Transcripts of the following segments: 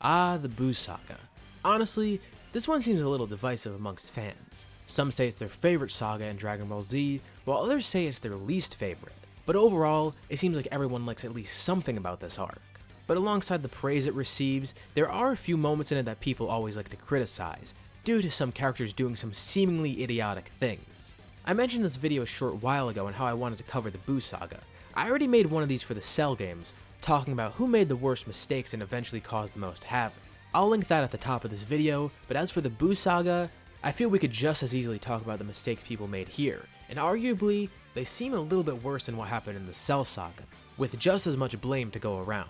Ah, the Buu Saga. Honestly, this one seems a little divisive amongst fans. Some say it's their favorite saga in Dragon Ball Z, while others say it's their least favorite. But overall, it seems like everyone likes at least something about this arc. But alongside the praise it receives, there are a few moments in it that people always like to criticize, due to some characters doing some seemingly idiotic things. I mentioned this video a short while ago on how I wanted to cover the Buu Saga. I already made one of these for the Cell games, talking about who made the worst mistakes and eventually caused the most havoc. I'll link that at the top of this video, but as for the Buu Saga, I feel we could just as easily talk about the mistakes people made here, and arguably, they seem a little bit worse than what happened in the Cell Saga, with just as much blame to go around.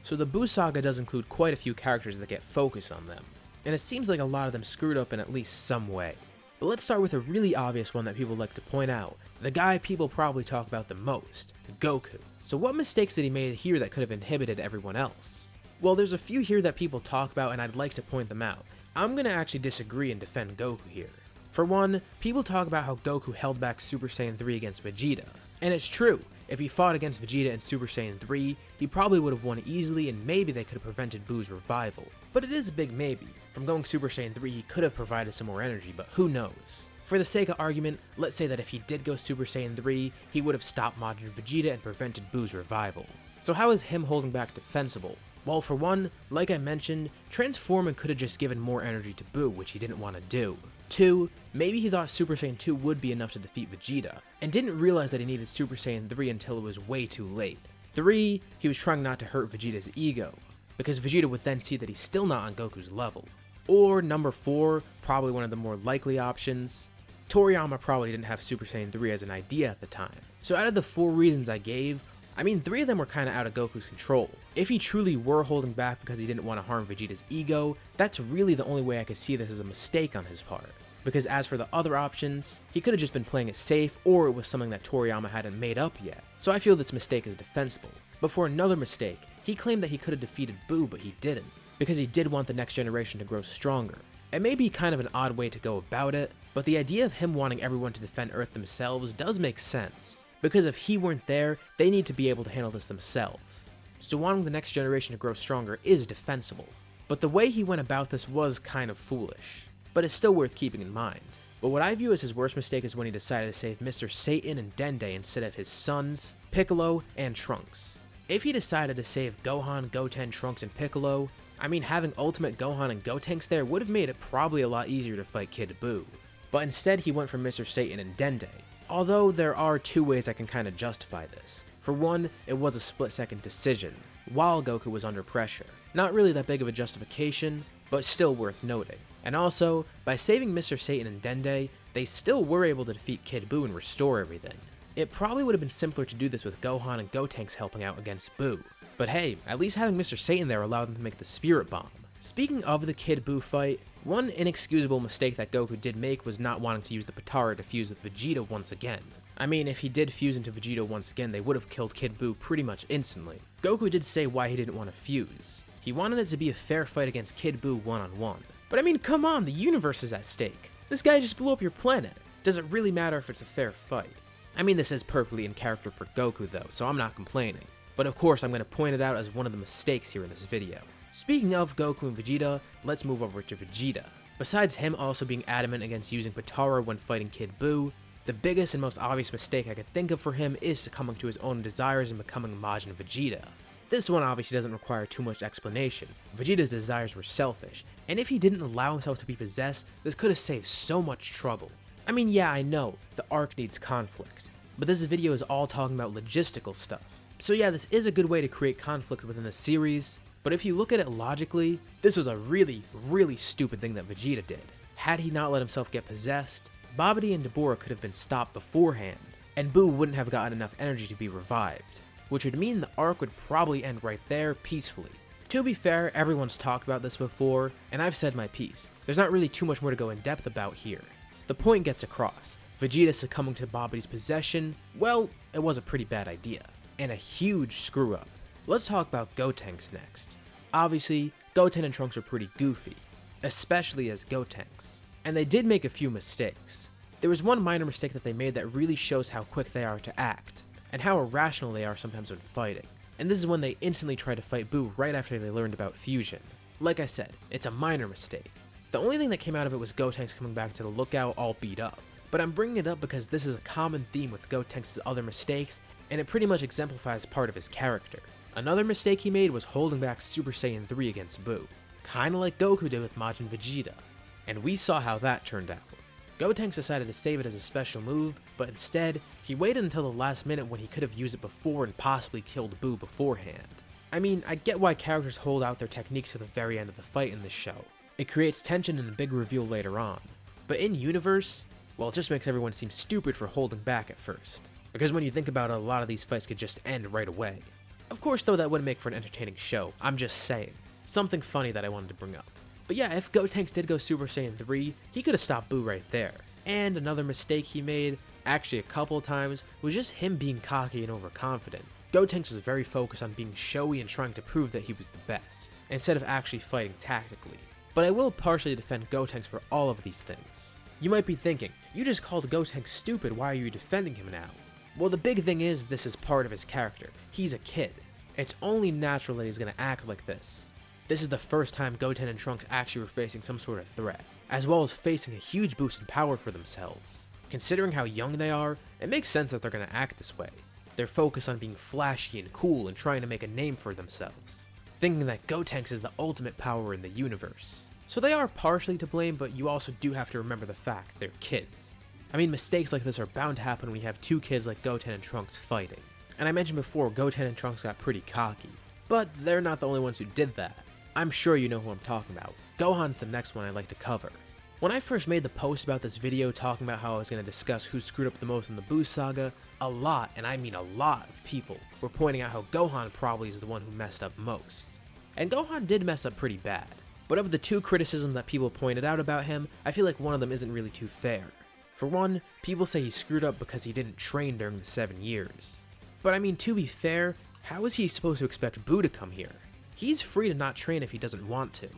So the Buu Saga does include quite a few characters that get focus on them, and it seems like a lot of them screwed up in at least some way. But let's start with a really obvious one that people like to point out, the guy people probably talk about the most, Goku. So what mistakes did he make here that could have inhibited everyone else? Well, there's a few here that people talk about and I'd like to point them out. I'm gonna actually disagree and defend Goku here. For one, people talk about how Goku held back Super Saiyan 3 against Vegeta. And it's true, if he fought against Vegeta in Super Saiyan 3, he probably would have won easily and maybe they could have prevented Buu's revival. But it is a big maybe. From going Super Saiyan 3 he could have provided some more energy, but who knows. For the sake of argument, let's say that if he did go Super Saiyan 3, he would have stopped Majin Vegeta and prevented Buu's revival. So how is him holding back defensible? Well, for one, like I mentioned, transforming could have just given more energy to Buu, which he didn't want to do. 2, maybe he thought Super Saiyan 2 would be enough to defeat Vegeta, and didn't realize that he needed Super Saiyan 3 until it was way too late. 3, he was trying not to hurt Vegeta's ego, because Vegeta would then see that he's still not on Goku's level. Or number 4, probably one of the more likely options, Toriyama probably didn't have Super Saiyan 3 as an idea at the time. So out of the 4 reasons I gave, 3 of them were kinda out of Goku's control. If he truly were holding back because he didn't want to harm Vegeta's ego, that's really the only way I could see this as a mistake on his part. Because as for the other options, he could have just been playing it safe, or it was something that Toriyama hadn't made up yet. So I feel this mistake is defensible. But for another mistake, he claimed that he could have defeated Buu, but he didn't, because he did want the next generation to grow stronger. It may be kind of an odd way to go about it, but the idea of him wanting everyone to defend Earth themselves does make sense. Because if he weren't there, they need to be able to handle this themselves. So wanting the next generation to grow stronger is defensible. But the way he went about this was kind of foolish. But it's still worth keeping in mind. But what I view as his worst mistake is when he decided to save Mr. Satan and Dende instead of his sons, Piccolo and Trunks. If he decided to save Gohan, Goten, Trunks, and Piccolo, having Ultimate Gohan and Gotenks there would have made it probably a lot easier to fight Kid Buu. But instead he went for Mr. Satan and Dende. Although there are 2 ways I can kinda justify this. For one, it was a split-second decision, while Goku was under pressure. Not really that big of a justification, but still worth noting. And also, by saving Mr. Satan and Dende, they still were able to defeat Kid Buu and restore everything. It probably would have been simpler to do this with Gohan and Gotenks helping out against Buu. But hey, at least having Mr. Satan there allowed them to make the Spirit Bomb. Speaking of the Kid Buu fight, one inexcusable mistake that Goku did make was not wanting to use the Potara to fuse with Vegeta once again. If he did fuse into Vegeta once again, they would have killed Kid Buu pretty much instantly. Goku did say why he didn't want to fuse. He wanted it to be a fair fight against Kid Buu one-on-one. But come on, the universe is at stake. This guy just blew up your planet. Does it really matter if it's a fair fight? This is perfectly in character for Goku though, so I'm not complaining. But of course I'm going to point it out as one of the mistakes here in this video. Speaking of Goku and Vegeta, let's move over to Vegeta. Besides him also being adamant against using Potara when fighting Kid Buu, the biggest and most obvious mistake I could think of for him is succumbing to his own desires and becoming Majin Vegeta. This one obviously doesn't require too much explanation. Vegeta's desires were selfish, and if he didn't allow himself to be possessed, this could have saved so much trouble. Yeah, I know, the arc needs conflict, but this video is all talking about logistical stuff. So yeah, this is a good way to create conflict within the series, but if you look at it logically, this was a really, really stupid thing that Vegeta did. Had he not let himself get possessed, Babidi and Dabura could have been stopped beforehand, and Buu wouldn't have gotten enough energy to be revived, which would mean the arc would probably end right there peacefully. To be fair, everyone's talked about this before, and I've said my piece. There's not really too much more to go in depth about here. The point gets across. Vegeta succumbing to Babidi's possession, well, it was a pretty bad idea, and a huge screw up. Let's talk about Gotenks next. Obviously, Goten and Trunks are pretty goofy, especially as Gotenks, and they did make a few mistakes. There was one minor mistake that they made that really shows how quick they are to act, and how irrational they are sometimes when fighting, and this is when they instantly tried to fight Buu right after they learned about fusion. Like I said, it's a minor mistake. The only thing that came out of it was Gotenks coming back to the lookout all beat up. But I'm bringing it up because this is a common theme with Gotenks' other mistakes, and it pretty much exemplifies part of his character. Another mistake he made was holding back Super Saiyan 3 against Buu, kinda like Goku did with Majin Vegeta. And we saw how that turned out. Gotenks decided to save it as a special move, but instead, he waited until the last minute when he could have used it before and possibly killed Buu beforehand. I mean, I get why characters hold out their techniques to the very end of the fight in this show. It creates tension and a big reveal later on. But in universe, well, it just makes everyone seem stupid for holding back at first. Because when you think about it, a lot of these fights could just end right away. Of course though, that wouldn't make for an entertaining show, I'm just saying. Something funny that I wanted to bring up. But yeah, if Gotenks did go Super Saiyan 3, he could have stopped Buu right there. And another mistake he made, actually a couple of times, was just him being cocky and overconfident. Gotenks was very focused on being showy and trying to prove that he was the best, instead of actually fighting tactically. But I will partially defend Gotenks for all of these things. You might be thinking, you just called Gotenks stupid, why are you defending him now? Well, the big thing is, this is part of his character. He's a kid. It's only natural that he's gonna act like this. This is the first time Goten and Trunks actually were facing some sort of threat, as well as facing a huge boost in power for themselves. Considering how young they are, it makes sense that they're gonna act this way. They're focused on being flashy and cool and trying to make a name for themselves, thinking that Gotenks is the ultimate power in the universe. So they are partially to blame, but you also do have to remember the fact they're kids. I mean, mistakes like this are bound to happen when you have two kids like Goten and Trunks fighting. And I mentioned before, Goten and Trunks got pretty cocky. But they're not the only ones who did that. I'm sure you know who I'm talking about. Gohan's the next one I'd like to cover. When I first made the post about this video talking about how I was going to discuss who screwed up the most in the Buu Saga, a lot, and I mean a lot of people, were pointing out how Gohan probably is the one who messed up most. And Gohan did mess up pretty bad. But of the two criticisms that people pointed out about him, I feel like one of them isn't really too fair. For one, people say he screwed up because he didn't train during the 7 years. But I mean, to be fair, how is he supposed to expect Buu to come here? He's free to not train if he doesn't want to.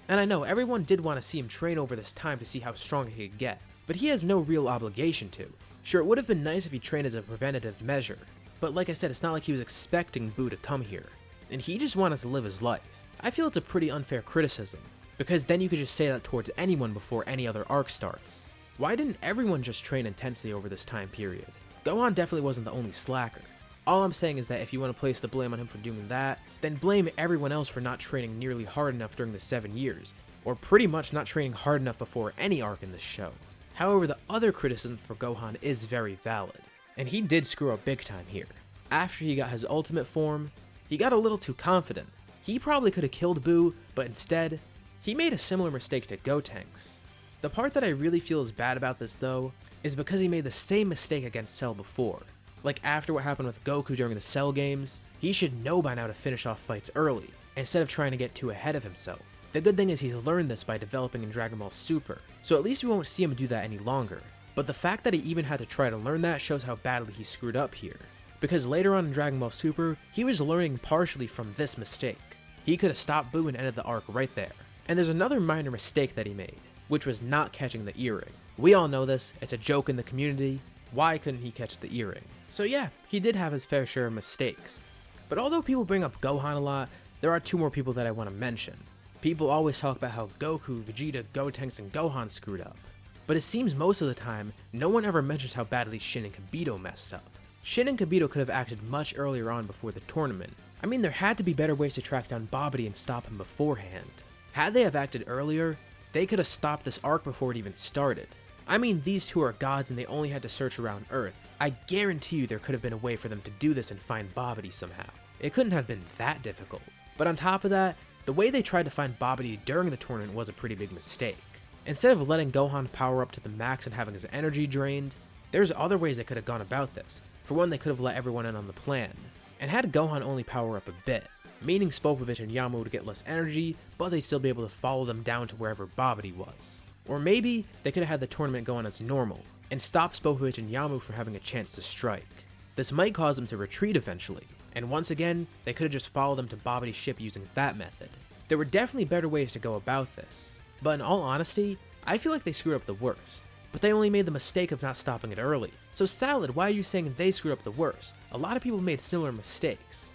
And I know everyone did want to see him train over this time to see how strong he could get, but he has no real obligation to. Sure, it would have been nice if he trained as a preventative measure, but like I said, it's not like he was expecting Buu to come here, and he just wanted to live his life. I feel it's a pretty unfair criticism, because then you could just say that towards anyone before any other arc starts. Why didn't everyone just train intensely over this time period? Gohan definitely wasn't the only slacker. All I'm saying is that if you want to place the blame on him for doing that, then blame everyone else for not training nearly hard enough during the 7 years, or pretty much not training hard enough before any arc in this show. However, the other criticism for Gohan is very valid, and he did screw up big time here. After he got his ultimate form, he got a little too confident. He probably could have killed Buu, but instead, he made a similar mistake to Gotenks. The part that I really feel is bad about this though, is because he made the same mistake against Cell before. Like after what happened with Goku during the Cell games, he should know by now to finish off fights early, instead of trying to get too ahead of himself. The good thing is he's learned this by developing in Dragon Ball Super, so at least we won't see him do that any longer. But the fact that he even had to try to learn that shows how badly he screwed up here. Because later on in Dragon Ball Super, he was learning partially from this mistake. He could have stopped Buu and ended the arc right there. And there's another minor mistake that he made, which was not catching the earring. We all know this, it's a joke in the community. Why couldn't he catch the earring? So yeah, he did have his fair share of mistakes. But although people bring up Gohan a lot, there are two more people that I want to mention. People always talk about how Goku, Vegeta, Gotenks, and Gohan screwed up. But it seems most of the time, no one ever mentions how badly Shin and Kibito messed up. Shin and Kibito could have acted much earlier on before the tournament. I mean, there had to be better ways to track down Babidi and stop him beforehand. Had they have acted earlier, they could have stopped this arc before it even started. I mean, these two are gods and they only had to search around Earth. I guarantee you there could have been a way for them to do this and find Babidi somehow. It couldn't have been that difficult. But on top of that, the way they tried to find Babidi during the tournament was a pretty big mistake. Instead of letting Gohan power up to the max and having his energy drained, there's other ways they could have gone about this. For one, they could have let everyone in on the plan, and had Gohan only power up a bit, meaning Spopovich and Yamu would get less energy, but they'd still be able to follow them down to wherever Babidi was. Or maybe they could have had the tournament go on as normal, and stop Spopovich and Yamu from having a chance to strike. This might cause them to retreat eventually, and once again, they could have just followed them to Babidi's ship using that method. There were definitely better ways to go about this, but in all honesty, I feel like they screwed up the worst. But they only made the mistake of not stopping it early. So Salad, why are you saying they screwed up the worst? A lot of people made similar mistakes.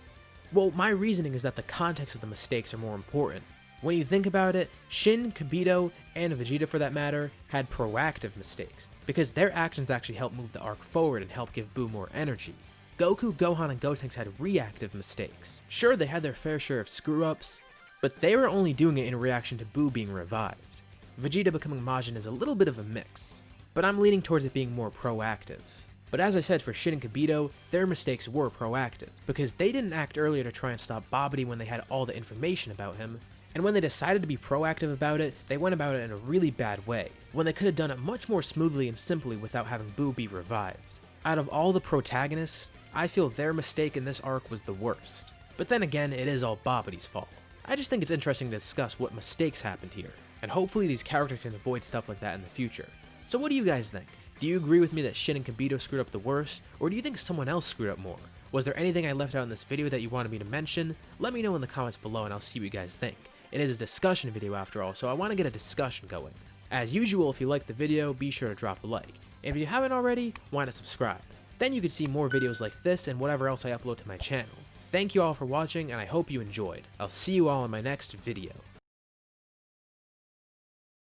Well, my reasoning is that the context of the mistakes are more important. When you think about it, Shin, Kibito, and Vegeta for that matter, had proactive mistakes, because their actions actually helped move the arc forward and help give Buu more energy. Goku, Gohan, and Gotenks had reactive mistakes. Sure, they had their fair share of screw-ups, but they were only doing it in reaction to Buu being revived. Vegeta becoming Majin is a little bit of a mix, but I'm leaning towards it being more proactive. But as I said, for Shin and Kibito, their mistakes were proactive, because they didn't act earlier to try and stop Babidi when they had all the information about him, and when they decided to be proactive about it, they went about it in a really bad way, when they could have done it much more smoothly and simply without having Buu be revived. Out of all the protagonists, I feel their mistake in this arc was the worst. But then again, it is all Babidi's fault. I just think it's interesting to discuss what mistakes happened here, and hopefully these characters can avoid stuff like that in the future. So what do you guys think? Do you agree with me that Shin and Kibito screwed up the worst, or do you think someone else screwed up more? Was there anything I left out in this video that you wanted me to mention? Let me know in the comments below and I'll see what you guys think. It is a discussion video after all, so I want to get a discussion going. As usual, if you liked the video, be sure to drop a like. And if you haven't already, why not subscribe? Then you can see more videos like this and whatever else I upload to my channel. Thank you all for watching, and I hope you enjoyed. I'll see you all in my next video.